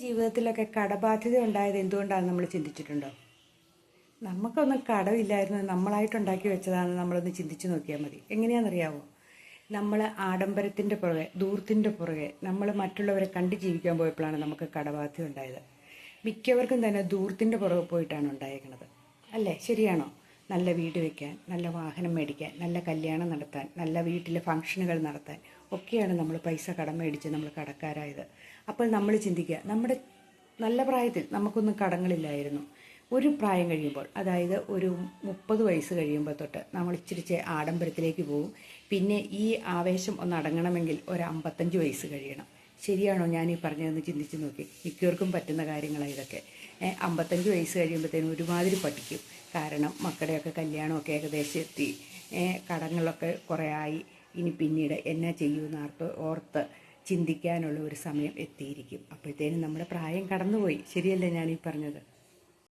ജീവിതത്തിലൊക്കെ കടബാധ്യത ഉണ്ടായത് എന്തുകൊണ്ടാണെന്ന് നമ്മൾ ചിന്തിച്ചിട്ടുണ്ടോ? നമുക്കൊന്നും കടമില്ലായിരുന്നു, നമ്മളായിട്ടുണ്ടാക്കി വെച്ചതാണ്. നമ്മളൊന്ന് ചിന്തിച്ചു നോക്കിയാൽ മതി. എങ്ങനെയാണെന്നറിയാവോ? നമ്മൾ ആഡംബരത്തിൻ്റെ പുറകെ, ധൂർത്തിൻ്റെ പുറകെ നമ്മൾ മറ്റുള്ളവരെ കണ്ട് ജീവിക്കാൻ പോയപ്പോഴാണ് നമുക്ക് കടബാധ്യത ഉണ്ടായത്. മിക്കവർക്കും തന്നെ ധൂർത്തിൻ്റെ പുറകെ പോയിട്ടാണ് ഉണ്ടായേക്കുന്നത്. അല്ലേ? ശരിയാണോ? നല്ല വീട് വയ്ക്കാൻ, നല്ല വാഹനം മേടിക്കാൻ, നല്ല കല്യാണം നടത്താൻ, നല്ല വീട്ടിലെ ഫംഗ്ഷനുകൾ നടത്താൻ ഒക്കെയാണ് നമ്മൾ പൈസ കടം മേടിച്ച് നമ്മൾ കടക്കാരായത്. അപ്പോൾ നമ്മൾ ചിന്തിക്കുക, നമ്മുടെ നല്ല പ്രായത്തിൽ നമുക്കൊന്നും കടങ്ങളില്ലായിരുന്നു. ഒരു പ്രായം കഴിയുമ്പോൾ, അതായത് ഒരു 30 വയസ്സ് കഴിയുമ്പോൾ തൊട്ട് നമ്മൾ ഇച്ചിരിച്ച് ആഡംബരത്തിലേക്ക് പോകും. പിന്നെ ഈ ആവേശം ഒന്ന് അടങ്ങണമെങ്കിൽ ഒരു 55 വയസ്സ് കഴിയണം. ശരിയാണോ ഞാൻ ഈ പറഞ്ഞതെന്ന് ചിന്തിച്ച് നോക്കി. മിക്കവർക്കും പറ്റുന്ന കാര്യങ്ങളാണ് ഇതൊക്കെ. 55 വയസ്സ് കഴിയുമ്പോഴത്തേനും ഒരുമാതിരി പഠിക്കും. കാരണം മക്കളുടെയൊക്കെ കല്യാണമൊക്കെ ഏകദേശം എത്തി, കടങ്ങളൊക്കെ കുറേ ആയി. ഇനി പിന്നീട് എന്നാ ചെയ്യുമെന്ന് ഓർത്ത് ചിന്തിക്കാനുള്ള ഒരു സമയം എത്തിയിരിക്കും. അപ്പോഴത്തേനും നമ്മുടെ പ്രായം കടന്നുപോയി. ശരിയല്ലേ ഞാനീ പറഞ്ഞത്?